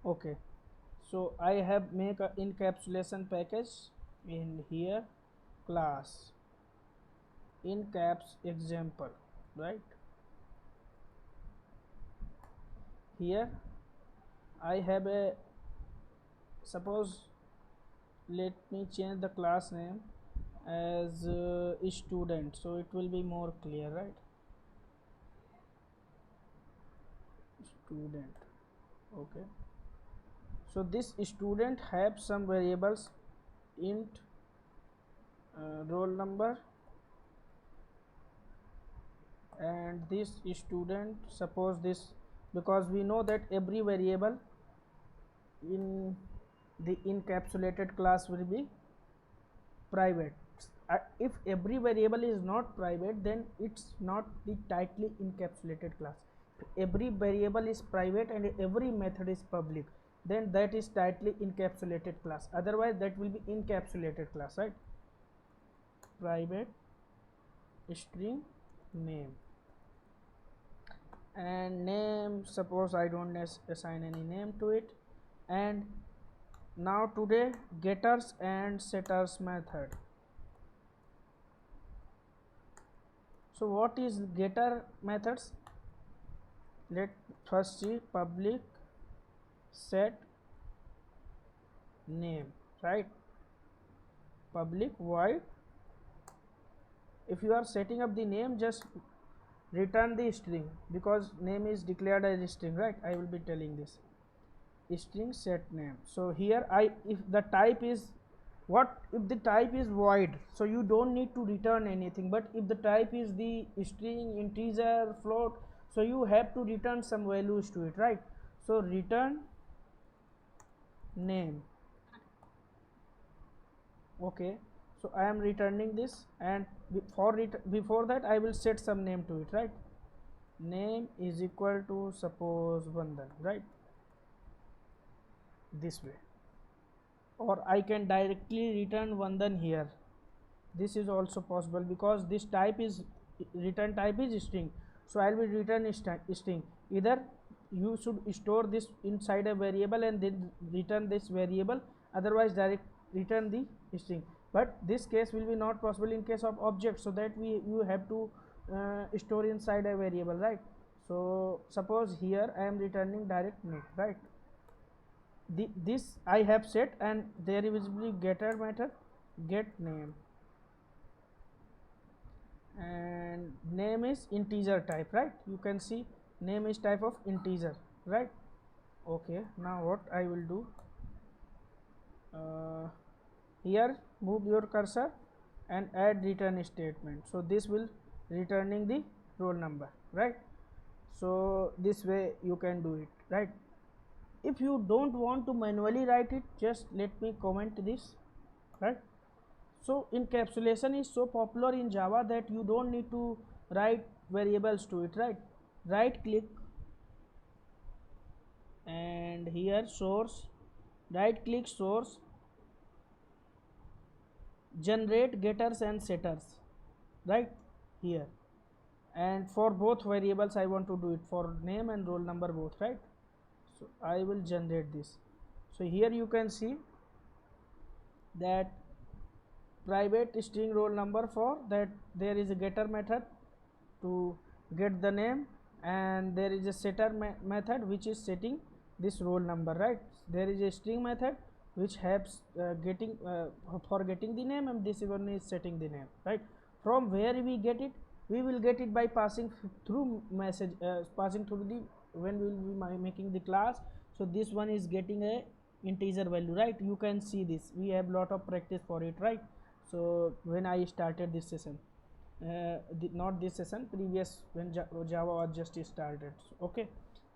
Okay, so I have make a encapsulation package in here, class in caps example, right? Here I have a, suppose, let me change the class name as student, so it will be more clear, right? Student. Okay, so this student have some variables, int roll number, and this student, suppose this, because we know that every variable in the encapsulated class will be private. If every variable is not private, then it's not the tightly encapsulated class. If every variable is private and every method is public, then that is tightly encapsulated class. Otherwise that will be encapsulated class, right? Private string name, and name, suppose I don't assign any name to it. And now today, getters and setters method. So what is getter methods? Let first see, public set name, right? Public void, if you are setting up the name, just return the string, because name is declared as a string, right? I will be telling this string set name. So here I, if the type is, what if the type is void, so you don't need to return anything. But if the type is the string, integer, float, so you have to return some values to it, right? So return name. Okay, so I am returning this, and before that I will set some name to it, right? Name is equal to, suppose, Vandan, right? This way, or I can directly return Vandan here. This is also possible, because this type is, return type is string, so I will be return string. Either you should store this inside a variable and then return this variable, otherwise direct return the string. But this case will be not possible in case of object, so that we you have to store inside a variable, right? So suppose here I am returning direct name, right? This I have set, and there is will be getter method, get name, and name is integer type, right? You can see name is type of integer, right? Okay, now what I will do, uh, here move your cursor and add return statement, so this will returning the roll number, right? So this way you can do it, right? If you don't want to manually write it, just let me comment this, right? So encapsulation is so popular in Java that you don't need to write variables to it, right? Right click, and here source, right click source, generate getters and setters, right here. And for both variables I want to do it, for name and roll number both, right? So I will generate this. So here you can see that private string roll number, for that there is a getter method to get the name, and there is a setter method which is setting this roll number, right? There is a string method which helps getting for getting the name, and this one is setting the name, right? From where we get it, we will get it by passing through message, passing through the, when we will be making the class. So this one is getting a integer value, right? You can see this, we have lot of practice for it, right? So when I started this session, not this session, previous, when Java was just started. Okay,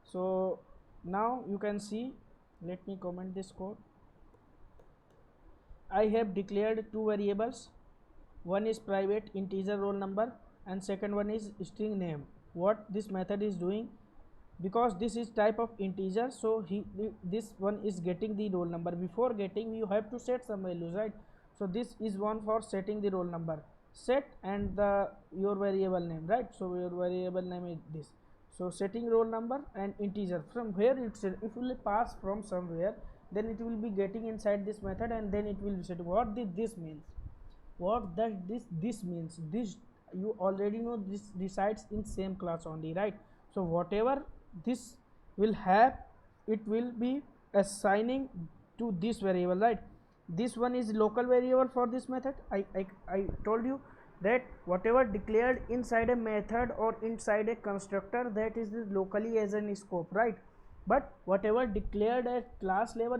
so now you can see, let me comment this code. I have declared two variables, one is private integer roll number, and second one is string name. What this method is doing, because this is type of integer, so this one is getting the roll number. Before getting, you have to set some values, right? So this is one for setting the roll number, set, and the your variable name, right? So your variable name is this. So setting roll number and integer, from where it's, if it will pass from somewhere, then it will be getting inside this method, and then it will be set. What this means, what does this means, this you already know, this resides in same class only, right? So whatever this will have, it will be assigning to this variable, right? This one is local variable for this method. I told you that whatever declared inside a method or inside a constructor, that is locally as an scope, right? But whatever declared at class level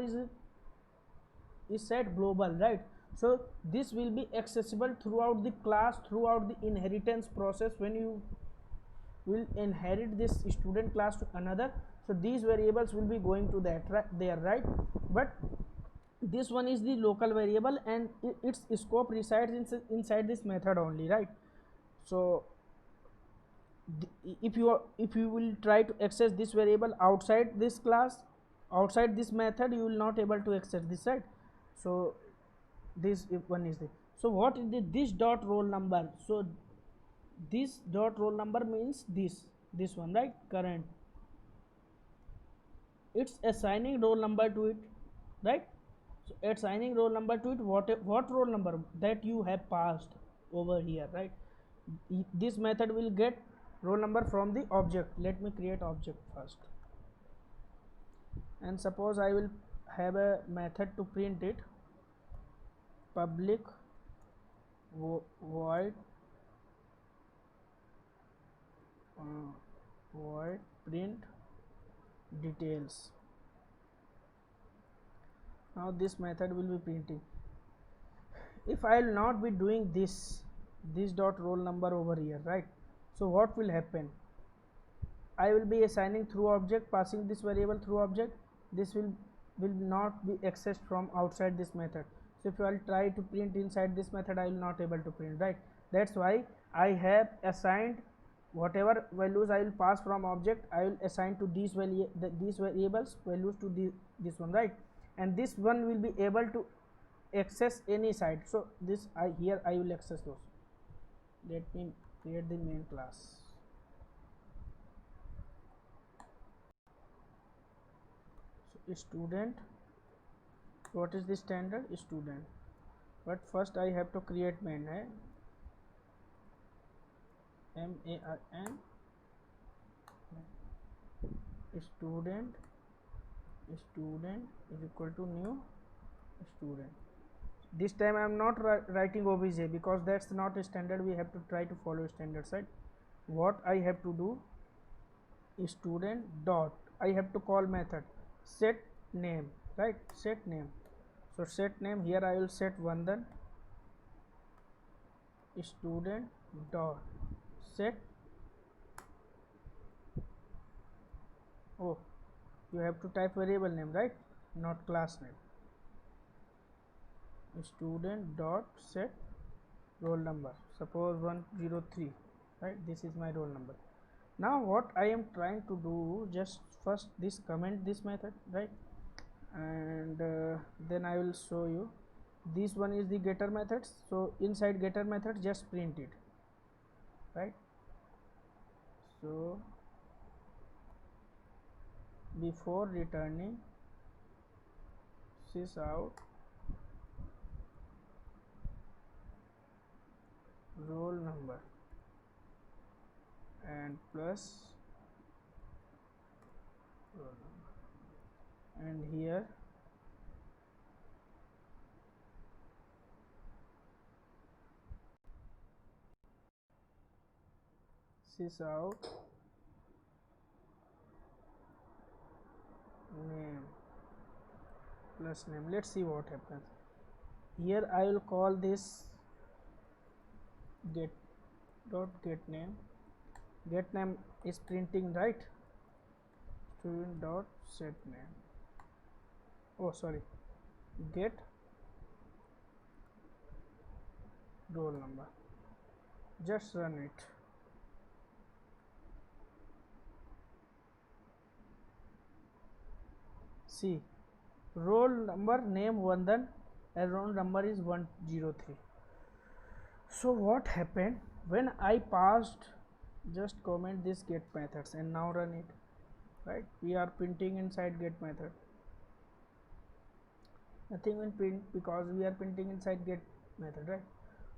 is set global, right? So this will be accessible throughout the class, throughout the inheritance process. When you will inherit this student class to another, so these variables will be going to that there, right? But this one is the local variable, and its scope resides inside this method only, right? So if you will try to access this variable outside this class, outside this method, you will not able to access this, right? So this one is the, so what is this dot roll number? So this dot roll number means this one, right? Current, it's assigning roll number to it, right? So assigning roll number to it, what roll number that you have passed over here, right? This method will get roll number from the object. Let me create object first, and suppose I will have a method to print it, public void void print details. Now this method will be printing. If I will not be doing this dot roll number over here, right? So what will happen, I will be assigning through object, passing this variable through object. This will not be accessed from outside this method. So if I will try to print inside this method, I will not able to print, right? That's why I have assigned whatever values I will pass from object, I will assign to these variables values to this one, right? And this one will be able to access any side. So this here I will access those. Let me create the main class. So student, what is the standard? Student. But first I have to create main, main student is equal to new student. This time I am not writing obj, because that's not a standard. We have to try to follow standards, right? What I have to do is student dot, I have to call method set name, right? Set name. So set name, here I will set Vandan. Student dot set, oh, you have to type variable name, right? Not class name. Student dot set roll number, suppose 103, right? This is my roll number. Now what I am trying to do, just first this comment this method, right? And then I will show you. This one is the getter methods. So inside getter method, just print it, right? So before returning sys out roll number and plus roll number, and here sys out name plus name. Let's see what happens. Here I will call this get name. Get name is printing, right? Student dot set name, oh sorry, get roll number. Just run it. See, roll number name Vandan and roll number is 103. So what happened when I passed just comment this get methods and now run it, right? We are printing inside get method, nothing will print because we are printing inside get method, right?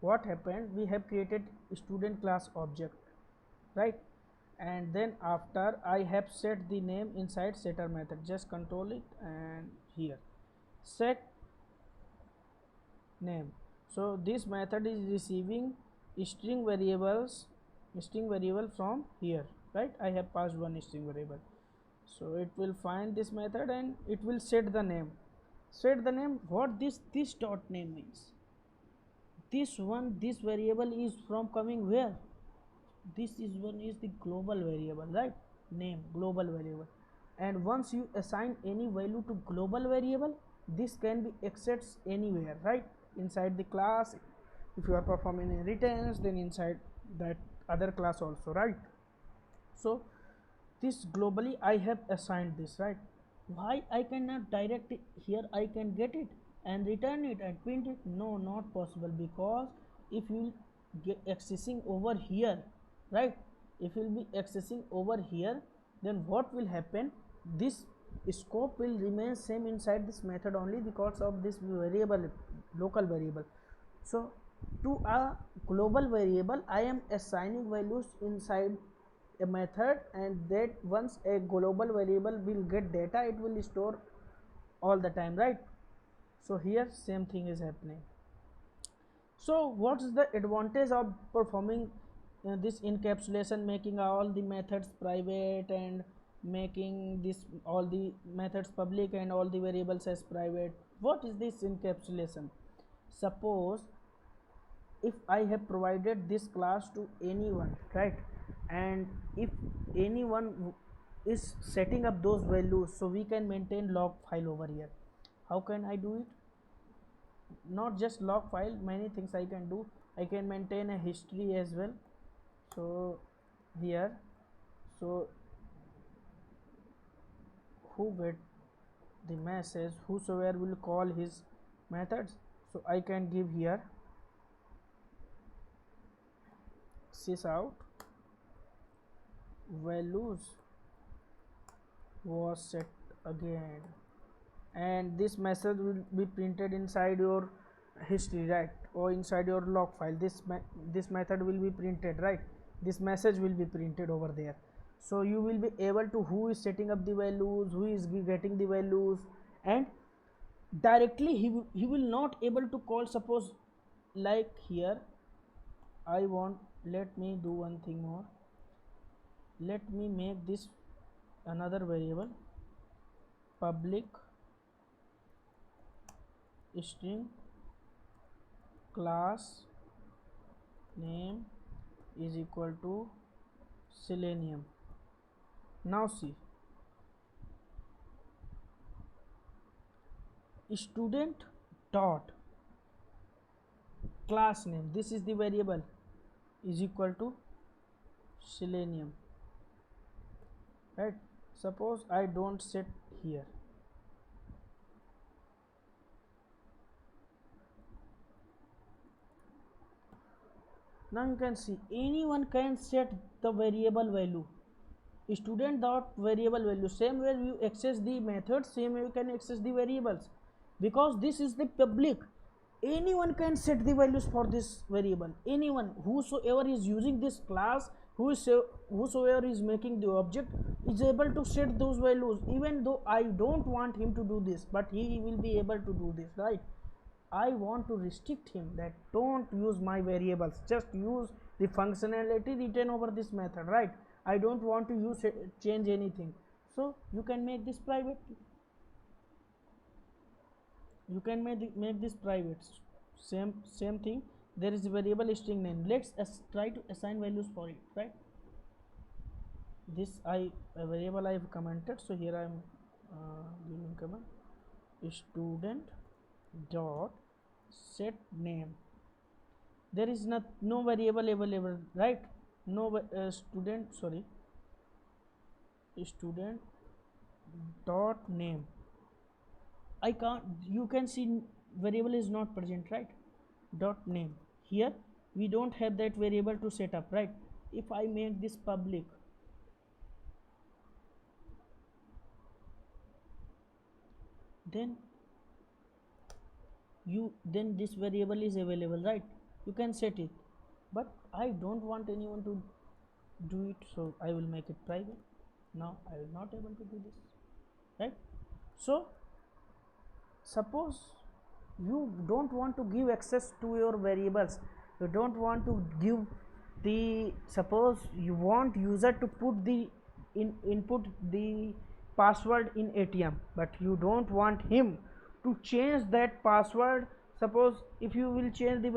What happened, we have created student class object, right? And then after I have set the name inside setter method, just control it and here set name. So this method is receiving string variables, string variable from here, right? I have passed one string variable, so it will find this method and it will set the name. Set the name, what this dot name means, this one, this variable is from coming where, this is one is the global variable, right? Name global variable, and once you assign any value to global variable, this can be accessed anywhere, right? Inside the class, if you are performing a returns, then inside that other class also, right? So this globally I have assigned this, right? Why I cannot direct it here, I can get it and return it and print it? No, not possible, because if you get accessing over here, right? If you will be accessing over here, then what will happen, this scope will remain same inside this method only because of this variable, local variable. So to a global variable I am assigning values inside a method, and that once a global variable will get data, it will store all the time, right? So here same thing is happening. So what is the advantage of performing this encapsulation, making all the methods private and making this all the methods public and all the variables as private? What is this encapsulation? Suppose if I have provided this class to anyone, right? And if anyone is setting up those values, so we can maintain log file over here. How can I do it? Not just log file, many things I can do. I can maintain a history as well. So here, so who get the message, whosoever will call his methods, so I can give here sys out values was set again, and this message will be printed inside your history, right? Or inside your log file, this method will be printed, right? This message will be printed over there. So you will be able to who is setting up the values, who is getting the values, and directly he will not able to call. Suppose like here I want, let me do one thing more, let me make this another variable, public string class name is equal to selenium. Now see, student dot class name, this is the variable, is equal to selenium, right? Suppose I don't set here, now you can see anyone can set the variable value, student dot variable value, same way you access the method, same way you can access the variables, because this is the public, anyone can set the values for this variable. Anyone whosoever is using this class, whosoever is making the object is able to set those values, even though I don't want him to do this, but he will be able to do this, right? I want to restrict him that don't use my variables, just use the functionality written over this method, right? I don't want to use change anything. So you can make this private, you can make this private. Same thing, there is a variable string name, let's try to assign values for it, right? This a variable I have commented, so here I am giving command student dot set name, there is no variable available, right? No student, sorry, student dot name, I can't, you can see variable is not present, right? Dot name, here we don't have that variable to set up, right? if I make this public, then then this variable is available, right? You can set it, but I don't want anyone to do it, so I will make it private. Now I will not able to do this, right? So suppose you don't want to give access to your variables, you don't want to give the, suppose you want user to put the input the password in ATM, but you don't want him to change that password. Suppose if you will change the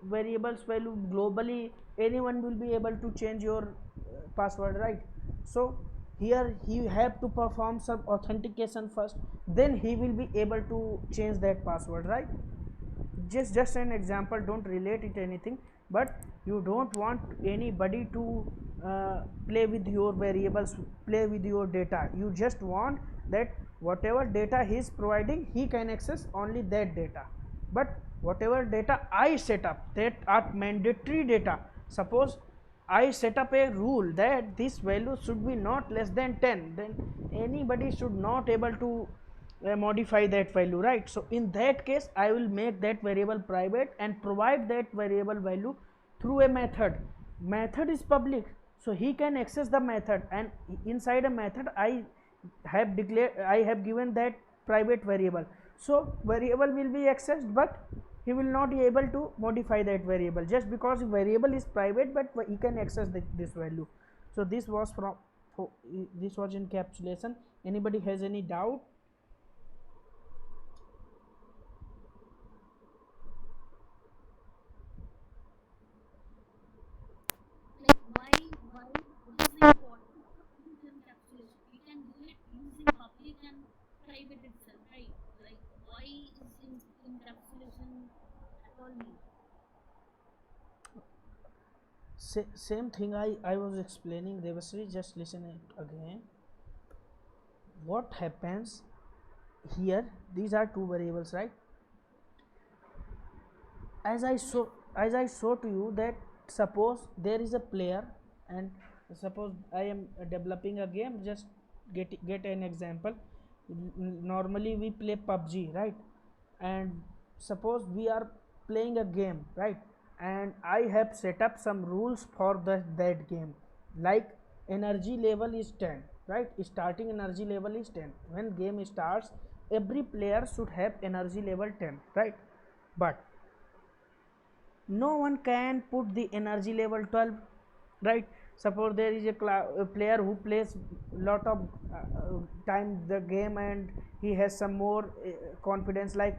variables value globally, anyone will be able to change your password, right? So here he have to perform some authentication first, then he will be able to change that password, right? Just an example, don't relate it anything, but you don't want anybody to play with your variables, play with your data. You just want that whatever data he is providing, he can access only that data. But whatever data I set up that are mandatory data, suppose I set up a rule that this value should be not less than 10, then anybody should not able to modify that value, right? So in that case I will make that variable private and provide that variable value through a method is public, so he can access the method, and inside a method I have given that private variable. So variable will be accessed, but he will not be able to modify that variable just because variable is private, but he can access this value. So this was this was encapsulation. Anybody has any doubt? Like why it is important to use encapsulation? We can do it using public and private itself, right? Like why is encapsulation at all need? Same thing I was explaining, Devasri, just listen it again. What happens here, these are two variables, right? as I Yes. show as I show to you that suppose there is a player, and suppose I am developing a game, just get an example. Normally we play PUBG, right? And suppose we are playing a game, right? And I have set up some rules for that game, like energy level is 10, right? Starting energy level is 10. When game starts, every player should have energy level 10, right? But no one can put the energy level 12, right? Suppose there is a player who plays lot of time the game, and he has some more confidence, like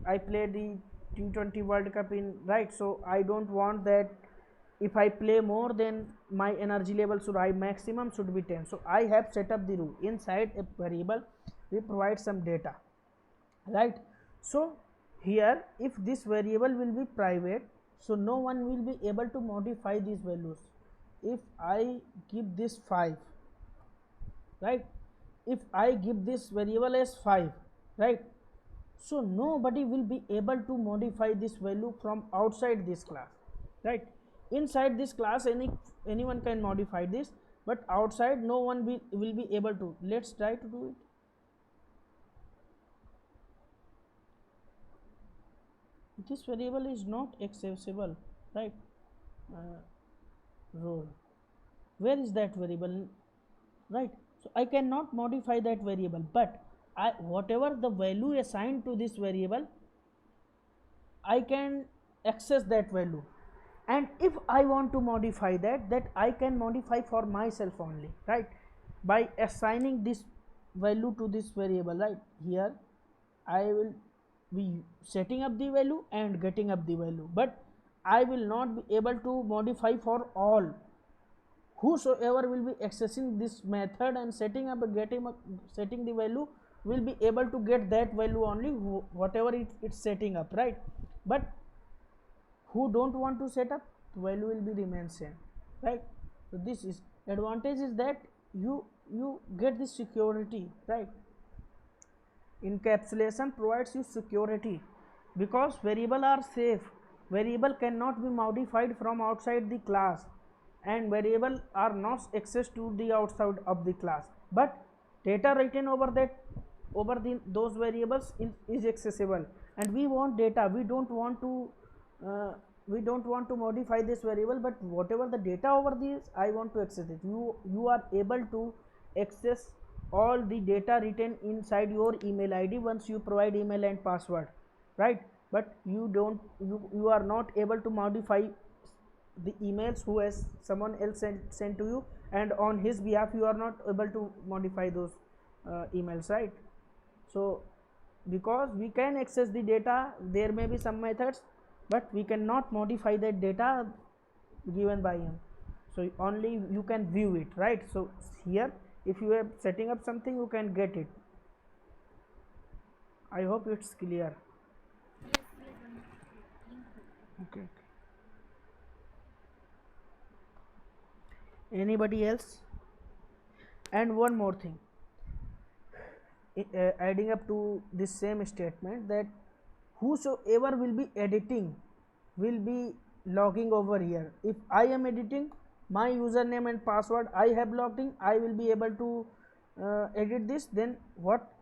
I played the T20 World Cup in, right? So I don't want that if I play more, then my energy level should, I maximum should be 10. So I have set up the rule inside a variable, we provide some data, right? So here if this variable will be private, so no one will be able to modify these values. If I give this 5, right? If I give this variable as 5, right? So nobody will be able to modify this value from outside this class, right? Inside this class anyone can modify this, but outside no one will be able to. Let's try to do it. This variable is not accessible, right? uh, Role, where is that variable, right? So I cannot modify that variable, but I whatever the value assigned to this variable, I can access that value. And if I want to modify that I can modify for myself only, right? By assigning this value to this variable, right? Here I will be setting up the value and getting up the value, but I will not be able to modify for all. Whosoever will be accessing this method and setting the value will be able to get that value only, whatever it's setting up, right? But who don't want to set up, the value will be remain same, right? So this is advantage, is that you get this security, right? Encapsulation provides you security because variable are safe, variable cannot be modified from outside the class, and variable are not accessed to the outside of the class, but data written over that over those variables is accessible. And we want data, uh, we don't want to modify this variable, but whatever the data over this I want to access it. You are able to access all the data written inside your email id once you provide email and password, right? But you are not able to modify the emails who has someone else sent to you, and on his behalf you are not able to modify those emails, right? So because we can access the data, there may be some methods, but we cannot modify that data given by him, so only you can view it, right? So here if you are setting up something, you can get it. I hope it's clear. Yes, yes, understood. Thank you. Okay. Anybody else? And one more thing, adding up to this same statement, that whosoever will be editing will be logging over here. If I am editing, my username and password I have logged in, I will be able to edit this. Then what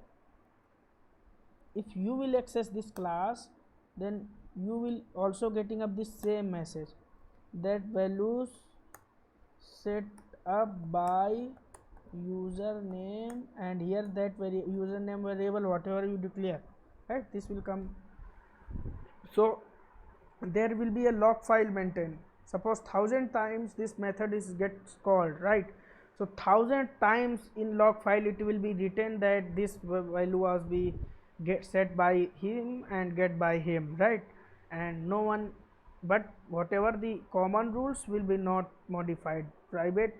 if you will access this class, then you will also getting up this same message, that values set up by username, and here that username variable whatever you declare, right, this will come. So there will be a log file maintained. Suppose 1000 times this method is gets called, right? So 1000 times in log file it will be written that this value was be get set by him and get by him, right? And no one, but whatever the common rules will be not modified. Private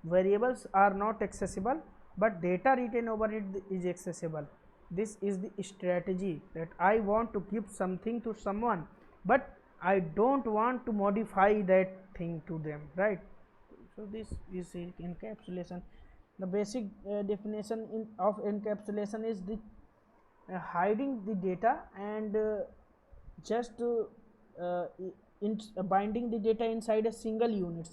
variables are not accessible, but data written over it is accessible. This is the strategy, that I want to give something to someone, but I don't want to modify that thing to them, right? So this is encapsulation. The basic definition of encapsulation is the hiding the data and just binding the data inside a single unit,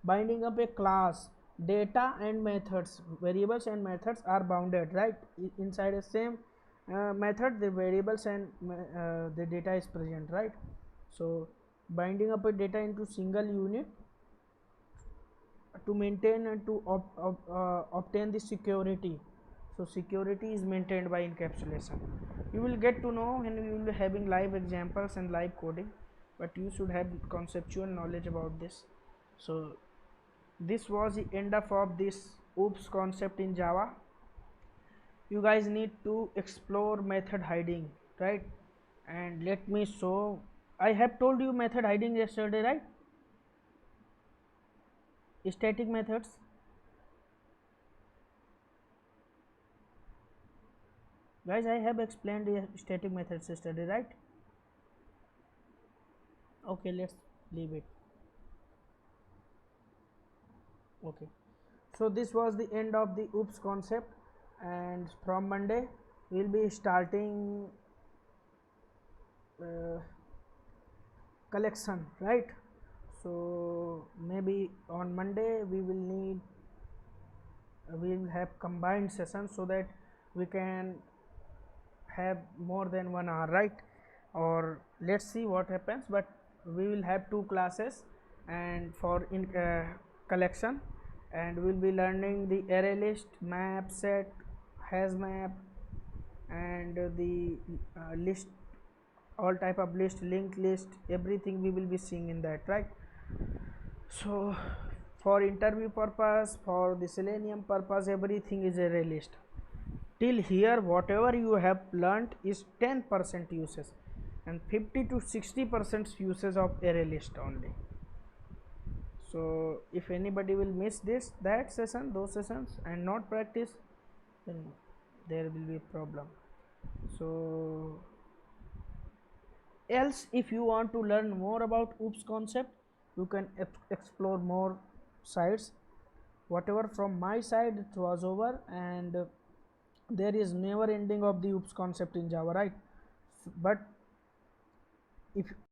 binding up a class. Data and methods, variables and methods are bounded, right? Inside a same method, the variables and the data is present, right? So binding up a data into single unit to maintain and to obtain the security. So security is maintained by encapsulation. You will get to know when we will be having live examples and live coding, but you should have conceptual knowledge about this. So this was the end of this oops concept in Java. You guys need to explore method hiding, right? And let me show. I have told you method hiding yesterday, right? Static methods. Guys, I have explained the static methods yesterday, right? Okay, let's leave it. Okay, so this was the end of the oops concept, and from Monday we'll be starting collection, right? So maybe on Monday we will need we will have combined sessions, so that we can have more than 1 hour, right? Or let's see what happens, but we will have 2 classes and for in collection, and we will be learning the array list, map set, hash map, and the list, all type of list, linked list, everything we will be seeing in that, right? So for interview purpose, for the Selenium purpose, everything is array list. Till here whatever you have learnt is 10% uses, and 50 to 60% uses of array list only. So if anybody will miss that session, those sessions, and not practice, then there will be a problem. So else if you want to learn more about oops concept, you can explore more sites. Whatever from my side, it was over, and there is never ending of the oops concept in Java, right? But if